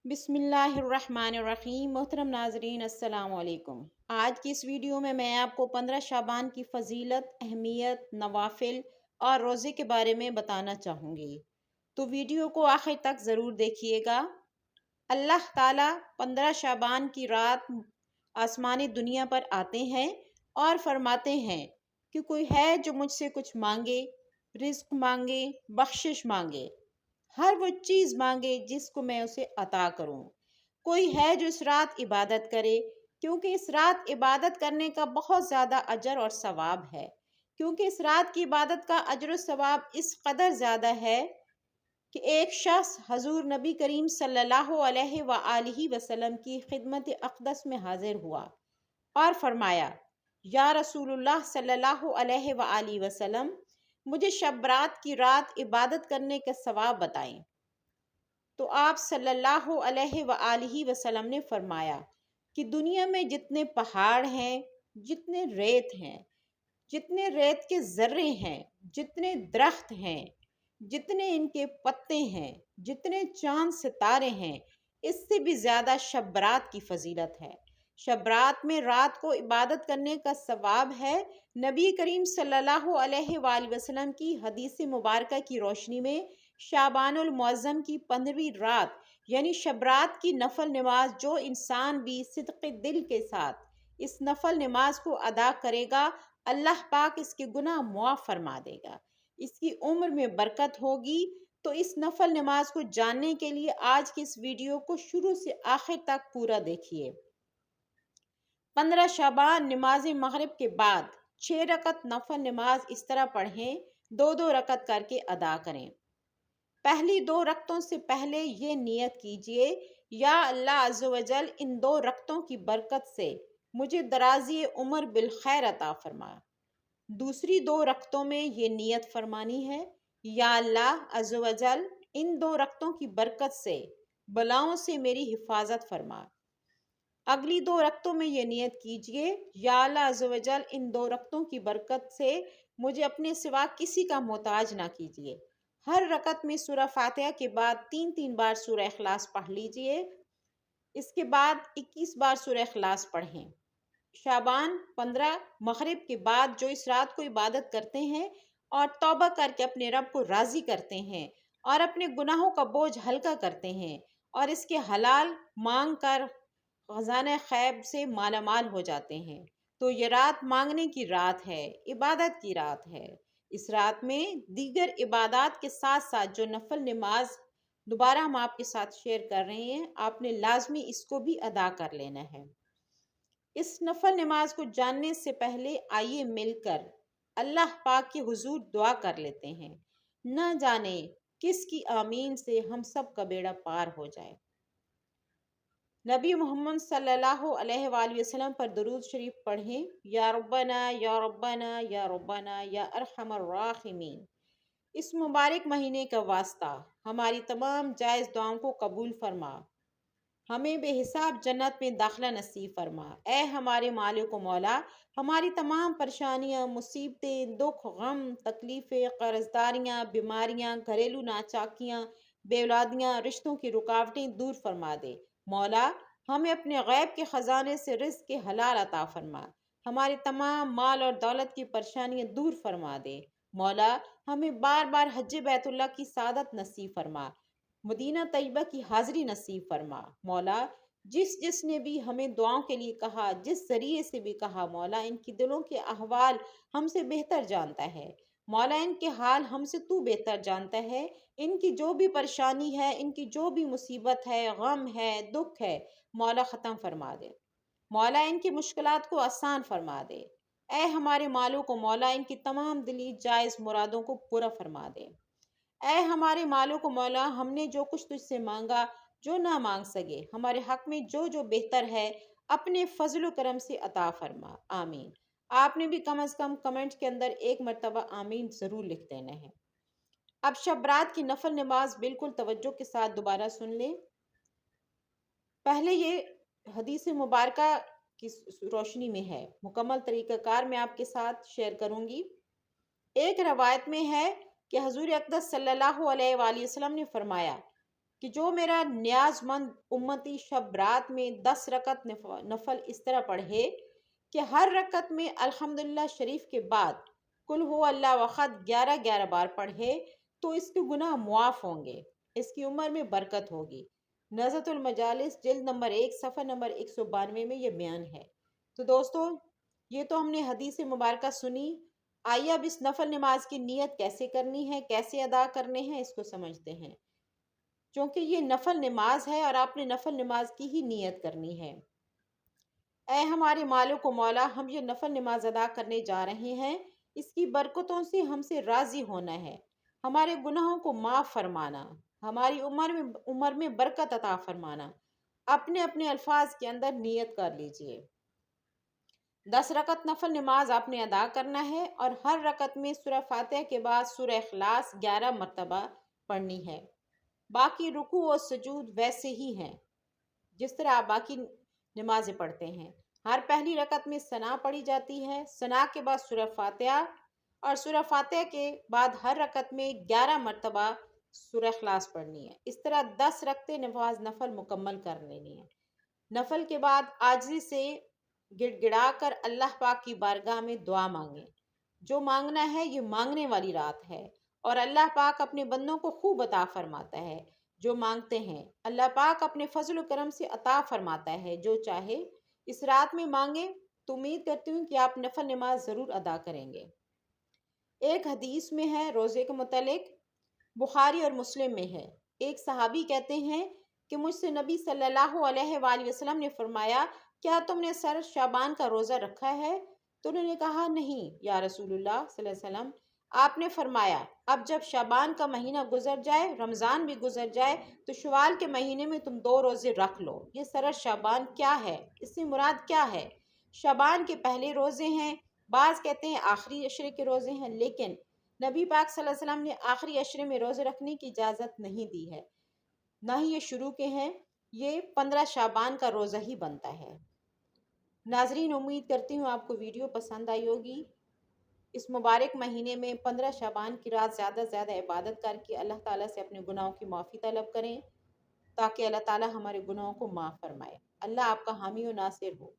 बिस्मिल्लाहिर्रहमानिर्रहीम। मोहतरम नाजरीन, अस्सलाम वालेकुम। आज की इस वीडियो में मैं आपको 15 शाबान की फ़जीलत, अहमियत, नवाफिल और रोज़े के बारे में बताना चाहूँगी, तो वीडियो को आखिर तक ज़रूर देखिएगा। अल्लाह ताला 15 शाबान की रात आसमानी दुनिया पर आते हैं और फरमाते हैं कि कोई है जो मुझसे कुछ मांगे, रिज़्क मांगे, बख्शिश मांगे, हर वो चीज़ मांगे जिसको मैं उसे अता करूं। कोई है जो इस रात इबादत करे, क्योंकि इस रात इबादत करने का बहुत ज़्यादा अजर और सवाब है। क्योंकि इस रात की इबादत का अजर और सवाब इस कदर ज़्यादा है कि एक शख्स हजूर नबी करीम सल्लल्लाहु अलैहि वसल्लम की खिदमत अक़दस में हाजिर हुआ और फरमाया, या रसूलुल्लाह सल्लल्लाहु अलैहि वसल्लम, मुझे शब रात की रात इबादत करने का सवाब बताएं। तो आप सल्लल्लाहु अलैहि वसल्लम ने फरमाया कि दुनिया में जितने पहाड़ हैं, जितने रेत हैं, जितने रेत के ज़र्रे हैं, जितने दरख्त हैं, जितने इनके पत्ते हैं, जितने चांद सितारे हैं, इससे भी ज़्यादा शब रात की फजीलत है। शब रात में रात को इबादत करने का सवाब है। नबी करीम सल्लल्लाहु अलैहि वसल्लम की हदीस मुबारका की रोशनी में शाबानुल मुअज़्ज़म की 15वीं रात यानी शब रात की नफल नमाज जो इंसान भी सिद्क़ दिल के साथ इस नफल नमाज को अदा करेगा, अल्लाह पाक इसके गुनाह मुआफ़ फरमा देगा, इसकी उम्र में बरकत होगी। तो इस नफल नमाज को जानने के लिए आज की इस वीडियो को शुरू से आखिर तक पूरा देखिए। 15 शाबान नमाज मगरिब के बाद 6 रकत नफल नमाज इस तरह पढ़ें, 2-2 रकत करके अदा करें। पहली 2 रकतों से पहले ये नियत कीजिए, या अल्लाह अज़्ज़ व जल इन 2 रकतों की बरकत से मुझे दराज़ी उम्र बिल खैर अता फरमा। दूसरी 2 रकतों में ये नियत फरमानी है, या अल्लाह अज़्ज़ व जल इन 2 रकतों की बरकत से बलाओं से मेरी हिफाजत फरमा। अगली 2 रकतों में ये नियत कीजिए, या अल्लाह अज़्ज़ व जल इन 2 रकतों की बरकत से मुझे अपने सिवा किसी का मोहताज ना कीजिए। हर रकत में सूरह फातिहा के बाद 3-3 बार सूरह इखलास पढ़ लीजिए। इसके बाद 21 बार सूरह इखलास पढ़ें। शाबान 15 मगरिब के बाद जो इस रात को इबादत करते हैं और तौबा करके अपने रब को राज़ी करते हैं और अपने गुनाहों का बोझ हल्का करते हैं और इसके हलाल मांग कर खजाना खैब से मालामाल हो जाते हैं, तो ये रात मांगने की रात है, इबादत की रात है। इस रात में दीगर इबादत के साथ साथ जो नफल नमाज दोबारा हम आपके साथ शेयर कर रहे हैं, आपने लाजमी इसको भी अदा कर लेना है। इस नफल नमाज को जानने से पहले आइए मिलकर अल्लाह पाक के हुजूर दुआ कर लेते हैं। न जाने किसकी आमीन से हम सब का बेड़ा पार हो जाए। नबी मोहम्मद सल्लल्लाहु अलैहि वसल्लम पर दरूद शरीफ पढ़ें। या रब्बना या रब्बना या रब्बना या अरहमर राहिमीन। इस मुबारक महीने का वास्ता हमारी तमाम जायज़ दुआओं को कबूल फरमा, हमें बेहिसाब जन्नत में दाखिला नसीब फरमा। ए हमारे मालिक व मौला, हमारी तमाम परेशानियां, मुसीबतें, दुख, गम, तकलीफ़ें, कर्जदारियां, बीमारियां, घरेलू नाचाकियां, बेऔलादियां, रिश्तों की रुकावटें दूर फरमा दे। मौला, हमें अपने गैब के ख़जाने से रिज़्क़ के हलाल अता फरमा, हमारी तमाम माल और दौलत की परेशानियां दूर फरमा दे। मौला, हमें बार बार हज बैतुल्लाह की सादत नसीब फरमा, मदीना तैयबा की हाज़िरी नसीब फरमा। मौला, जिसने भी हमें दुआओं के लिए कहा, जिस ज़रिए से भी कहा, मौला इनकी दिलों के अहवाल हमसे बेहतर जानता है। मौला, इनके हाल हमसे तू बेहतर जानता है। इनकी जो भी परेशानी है, इनकी जो भी मुसीबत है, गम है, दुख है, मौला ख़त्म फरमा दे। मौला, इनकी मुश्किलात को आसान फरमा दे। ए हमारे मालिक को मौला, इनकी तमाम दिली जायज़ मुरादों को पूरा फरमा दे। ऐ हमारे मालिक को मौला, हमने जो कुछ तुझसे मांगा, जो ना मांग सके, हमारे हक में जो जो बेहतर है, अपने फजल करम से अता फरमा। आमीन। आपने भी कम से कम कमेंट के अंदर एक मरतबा आमीन ज़रूर लिख देना है। अब शब रात की नफल नमाज बिल्कुल तवज्जो के साथ दोबारा सुन लें। पहले ये हदीस मुबारका की रोशनी में है, मुकम्मल तरीक़ाकार मैं आपके साथ शेयर करूँगी। एक रवायत में है कि हजूर अक़दस सल्लल्लाहु अलैहि वसल्लम ने फरमाया کہ जो मेरा न्याज़मंद उम्मती शब रात में 10 रकत नफल इस तरह पढ़े कि हर रकत में अल्हम्दुलिल्लाह शरीफ के बाद कुल हो अल्लाह वक़द 11-11 बार पढ़े तो इसके गुनाह मुआफ़ होंगे, इसकी उम्र में बरकत होगी। नज़्रतुल मजालिस जिल्द नंबर 1 सफ़ा नंबर 192 में ये बयान है। तो दोस्तों, ये तो हमने हदीस मुबारका सुनी। आइए अब इस नफल नमाज की नीयत कैसे करनी है, कैसे अदा करने हैं, इसको समझते हैं। क्योंकि ये नफल नमाज है और आपने नफल नमाज की ही नीयत करनी है। ऐ हमारे मालिक व मौला, हम ये नफल नमाज अदा करने जा रहे हैं, इसकी बरकतों से हमसे राज़ी होना है, हमारे गुनाहों को माफ़ फरमाना, हमारी उम्र में बरकत अता फरमाना। अपने अपने अल्फाज के अंदर नीयत कर लीजिए। 10 रकत नफल नमाज आपने अदा करना है और हर रकत में सूरह फातिहा के बाद सूरह इखलास 11 मरतबा पढ़नी है। बाकी रुकू और सजूद वैसे ही हैं जिस तरह आप बाकी नमाजें पढ़ते हैं। हर पहली रकत में सना पढ़ी जाती है, सना के बाद सूरह फातिहा और सूरह फातिहा के बाद हर रकत में 11 मरतबा सूरह इखलास पढ़नी है। इस तरह 10 रकते नमाज नफल मुकम्मल कर लेनी है। नफल के बाद आजिज़ी से गिड़गिड़ा कर अल्लाह पाक की बारगाह में दुआ मांगे। जो मांगना है ये मांगने वाली रात है और अल्लाह पाक अपने बंदों को खूब अता फरमाता है। जो मांगते हैं अल्लाह पाक अपने फजल करम से अता फरमाता है। जो चाहे इस रात में मांगे। तो उम्मीद करती हूँ कि आप नफल नमाज ज़रूर अदा करेंगे। एक हदीस में है रोज़े के मुतालिक, बुखारी और मुस्लिम में है। एक सहाबी कहते हैं कि मुझसे नबी सल्लल्लाहु अलैहि वसल्लम ने फरमाया, क्या तुमने सर शाबान का रोज़ा रखा है? तो उन्होंने कहा, नहीं या रसूलुल्लाह सल्लल्लाहु अलैहि वसल्लम। आपने फरमाया, अब जब शाबान का महीना गुजर जाए, रमज़ान भी गुजर जाए, तो शवाल के महीने में तुम 2 रोज़े रख लो। ये सर शाबान क्या है? इससे मुराद क्या है? शाबान के पहले रोज़े हैं, बाज़ कहते हैं आखिरी अशरे के रोज़े हैं, लेकिन नबी पाक सल्लल्लाहु अलैहि वसल्लम ने आखिरी अशरे में रोज़े रखने की इजाज़त नहीं दी है, ना ही ये शुरू के हैं। ये 15 शाबान का रोज़ा ही बनता है। नाजरीन, उम्मीद करती हूँ आपको वीडियो पसंद आई होगी। इस मुबारक महीने में 15 शाबान की रात ज़्यादा से ज़्यादा इबादत करके अल्लाह ताला से अपने गुनाहों की माफ़ी तलब करें, ताकि अल्लाह ताला हमारे गुनाहों को माफ़ फरमाए। अल्लाह आपका हामी और नासिर हो।